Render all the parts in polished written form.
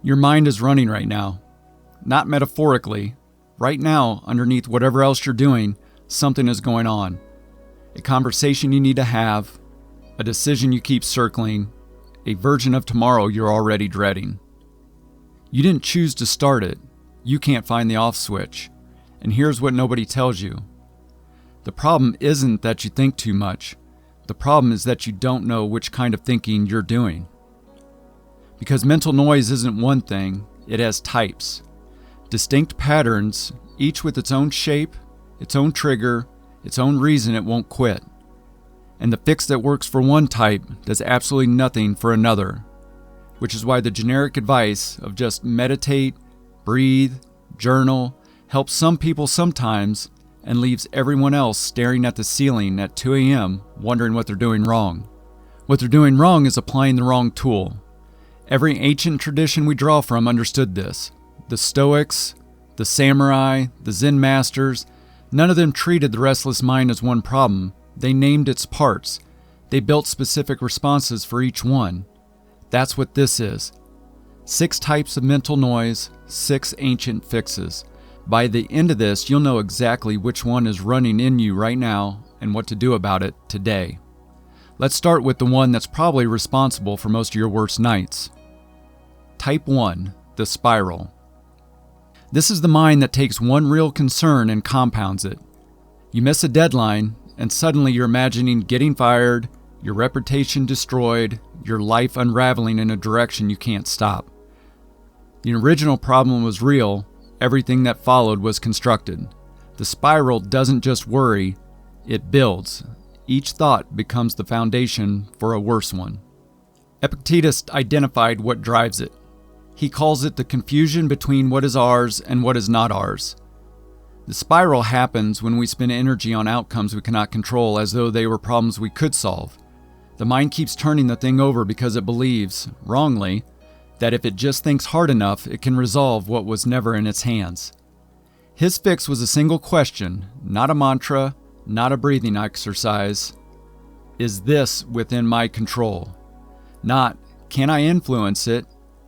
Your mind is running right now. Not metaphorically. Right now, underneath whatever else you're doing, something is going on. A conversation you need to have, a decision you keep circling, a version of tomorrow you're already dreading. You didn't choose to start it. You can't find the off switch. And here's what nobody tells you. The problem isn't that you think too much. The problem is that you don't know which kind of thinking you're doing. Because mental noise isn't one thing, it has types. Distinct patterns, each with its own shape, its own trigger, its own reason it won't quit. And the fix that works for one type does absolutely nothing for another. Which is why the generic advice of just meditate, breathe, journal, helps some people sometimes and leaves everyone else staring at the ceiling at 2 a.m. wondering what they're doing wrong. What they're doing wrong is applying the wrong tool. Every ancient tradition we draw from understood this. The Stoics, the samurai, the Zen masters, none of them treated the restless mind as one problem. They named its parts. They built specific responses for each one. That's what this is. 6 types of mental noise, 6 ancient fixes. By the end of this, you'll know exactly which one is running in you right now and what to do about it today. Let's start with the one that's probably responsible for most of your worst nights. Type 1, the spiral. This is the mind that takes one real concern and compounds it. You miss a deadline, and suddenly you're imagining getting fired, your reputation destroyed, your life unraveling in a direction you can't stop. The original problem was real, everything that followed was constructed. The spiral doesn't just worry, it builds. Each thought becomes the foundation for a worse one. Epictetus identified what drives it. He calls it the confusion between what is ours and what is not ours. The spiral happens when we spend energy on outcomes we cannot control as though they were problems we could solve. The mind keeps turning the thing over because it believes, wrongly, that if it just thinks hard enough, it can resolve what was never in its hands. His fix was a single question, not a mantra, not a breathing exercise. Is this within my control? Not, can I influence it?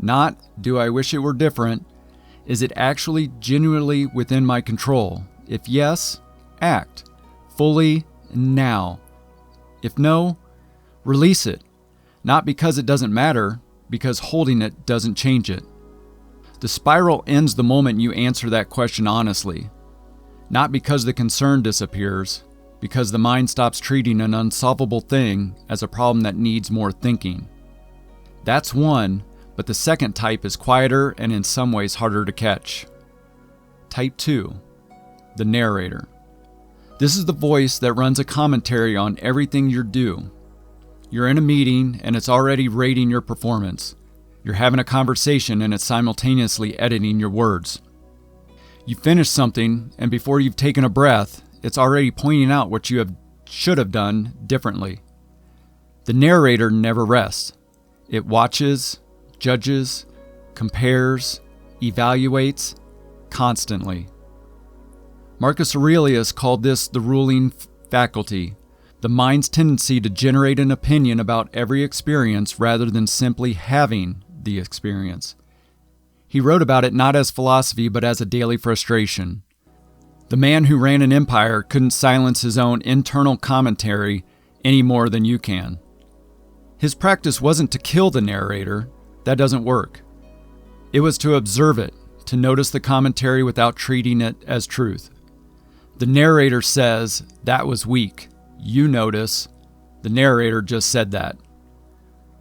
Not, do I wish it were different? Is it actually genuinely within my control? If yes, act. Fully, now. If no, release it. Not because it doesn't matter, because holding it doesn't change it. The spiral ends the moment you answer that question honestly. Not because the concern disappears, because the mind stops treating an unsolvable thing as a problem that needs more thinking. That's one, but the second type is quieter and in some ways harder to catch. Type 2, the narrator. This is the voice that runs a commentary on everything you do. You're in a meeting and it's already rating your performance. You're having a conversation and it's simultaneously editing your words. You finish something and before you've taken a breath, it's already pointing out what you should have done differently. The narrator never rests. It watches, judges, compares, evaluates, constantly. Marcus Aurelius called this the ruling faculty, the mind's tendency to generate an opinion about every experience rather than simply having the experience. He wrote about it not as philosophy but as a daily frustration. The man who ran an empire couldn't silence his own internal commentary any more than you can. His practice wasn't to kill the narrator. That doesn't work. It was to observe it, to notice the commentary without treating it as truth. The narrator says, that was weak. You notice, the narrator just said that.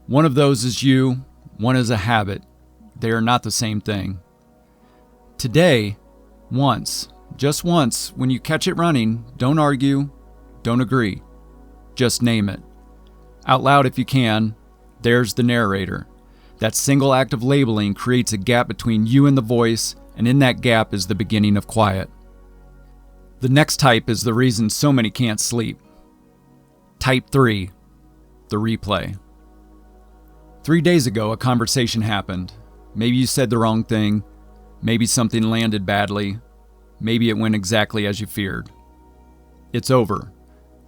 One of those is you, one is a habit. They are not the same thing. Today, just once, when you catch it running, don't argue, don't agree. Just name it. Out loud if you can, there's the narrator. That single act of labeling creates a gap between you and the voice, and in that gap is the beginning of quiet. The next type is the reason so many can't sleep. Type 3, the replay. 3 days ago, a conversation happened. Maybe you said the wrong thing. Maybe something landed badly. Maybe it went exactly as you feared. It's over.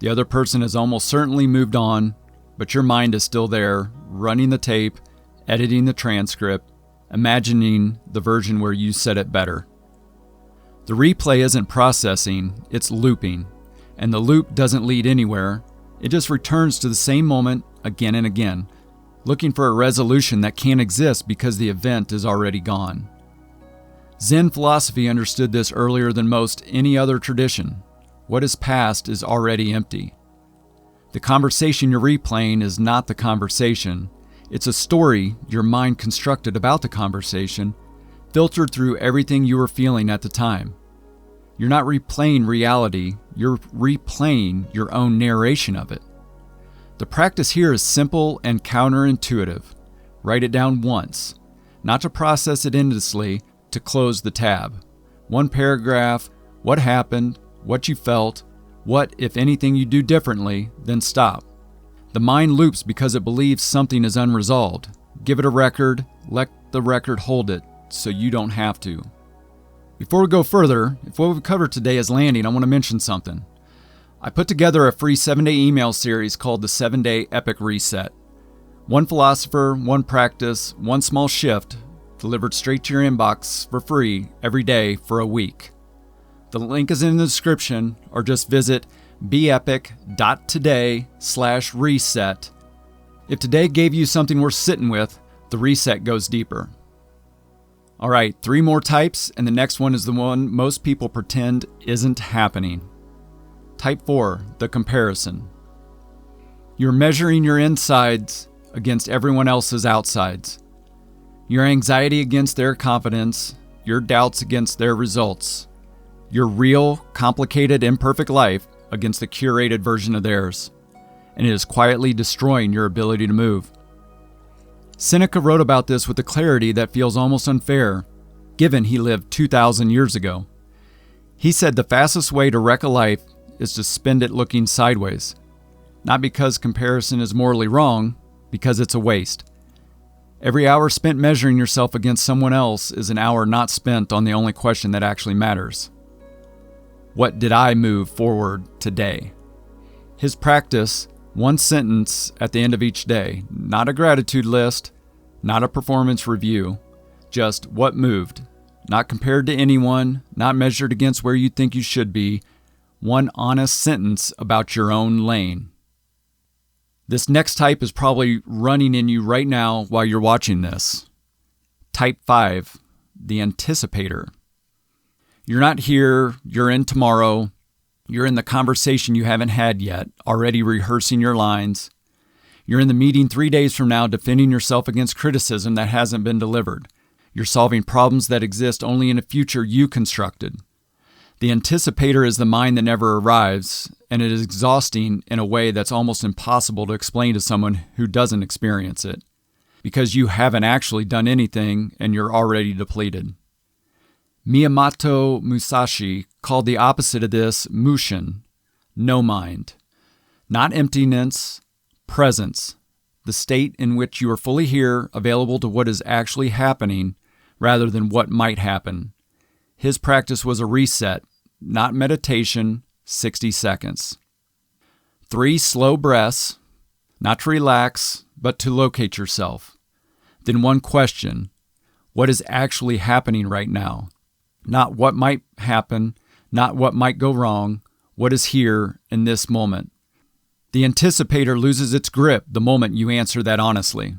The other person has almost certainly moved on, but your mind is still there, running the tape, editing the transcript, imagining the version where you said it better. The replay isn't processing, it's looping. And the loop doesn't lead anywhere. It just returns to the same moment again and again, looking for a resolution that can't exist because the event is already gone. Zen philosophy understood this earlier than most any other tradition. What is past is already empty. The conversation you're replaying is not the conversation. It's a story your mind constructed about the conversation, filtered through everything you were feeling at the time. You're not replaying reality, you're replaying your own narration of it. The practice here is simple and counterintuitive. Write it down once, not to process it endlessly, to close the tab. One paragraph, what happened, what you felt, what, if anything, you do differently, then stop. The mind loops because it believes something is unresolved. Give it a record, let the record hold it, so you don't have to. Before we go further, if what we've covered today is landing, I want to mention something. I put together a free 7-day email series called the 7-Day Epic Reset. One philosopher, one practice, one small shift, delivered straight to your inbox for free every day for a week. The link is in the description, or just visit beepic.today/reset. If today gave you something worth sitting with, the reset goes deeper. All right, 3 more types, and the next one is the one most people pretend isn't happening. Type 4, the comparison. You're measuring your insides against everyone else's outsides. Your anxiety against their confidence, your doubts against their results. Your real, complicated, imperfect life against the curated version of theirs. And it is quietly destroying your ability to move. Seneca wrote about this with a clarity that feels almost unfair, given he lived 2,000 years ago. He said the fastest way to wreck a life is to spend it looking sideways. Not because comparison is morally wrong, because it's a waste. Every hour spent measuring yourself against someone else is an hour not spent on the only question that actually matters. What did I move forward today? His practice, one sentence at the end of each day, not a gratitude list, not a performance review, just what moved, not compared to anyone, not measured against where you think you should be, one honest sentence about your own lane. This next type is probably running in you right now while you're watching this. Type 5, the Anticipator. You're not here, you're in tomorrow, you're in the conversation you haven't had yet, already rehearsing your lines. You're in the meeting 3 days from now defending yourself against criticism that hasn't been delivered. You're solving problems that exist only in a future you constructed. The Anticipator is the mind that never arrives, and it is exhausting in a way that's almost impossible to explain to someone who doesn't experience it, because you haven't actually done anything and you're already depleted. Musashi called the opposite of this mushin, no mind. Not emptiness, presence, the state in which you are fully here, available to what is actually happening, rather than what might happen. His practice was a reset, not meditation, 60 seconds. 3 slow breaths, not to relax, but to locate yourself. Then one question, what is actually happening right now? Not what might happen, not what might go wrong, what is here in this moment. The Anticipator loses its grip the moment you answer that honestly.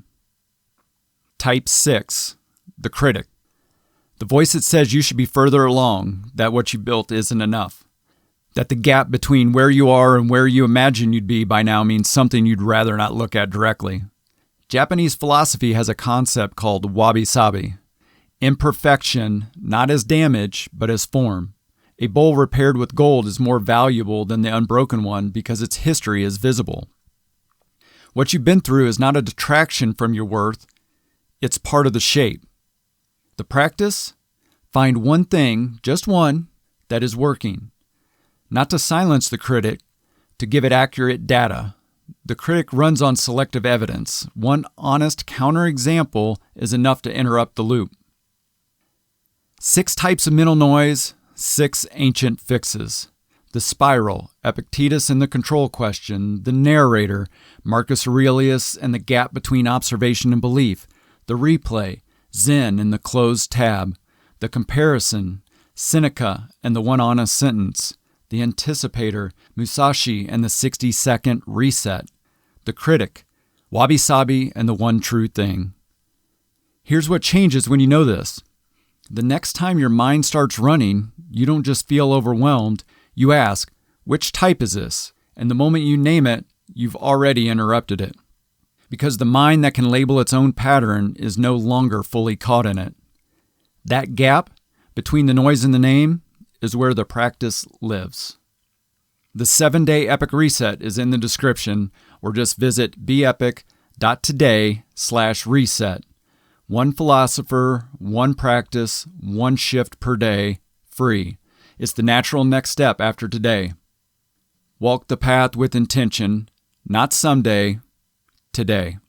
Type 6, the Critic. The voice that says you should be further along, that what you built isn't enough. That the gap between where you are and where you imagine you'd be by now means something you'd rather not look at directly. Japanese philosophy has a concept called Wabi-Sabi. Imperfection, not as damage, but as form. A bowl repaired with gold is more valuable than the unbroken one because its history is visible. What you've been through is not a detraction from your worth, it's part of the shape. The practice? Find one thing, just one, that is working. Not to silence the critic, to give it accurate data. The critic runs on selective evidence. One honest counterexample is enough to interrupt the loop. 6 types of mental noise, 6 ancient fixes. The spiral, Epictetus and the control question, the narrator, Marcus Aurelius and the gap between observation and belief, the replay, Zen and the closed tab, the comparison, Seneca and the one honest sentence, the Anticipator, Musashi and the 60-second reset, the Critic, Wabi-Sabi and the one true thing. Here's what changes when you know this. The next time your mind starts running, you don't just feel overwhelmed, you ask, which type is this? And the moment you name it, you've already interrupted it. Because the mind that can label its own pattern is no longer fully caught in it. That gap between the noise and the name is where the practice lives. The 7-day Epic Reset is in the description, or just visit beepic.today/reset. One philosopher, one practice, one shift per day, free. It's the natural next step after today. Walk the path with intention, not someday, today.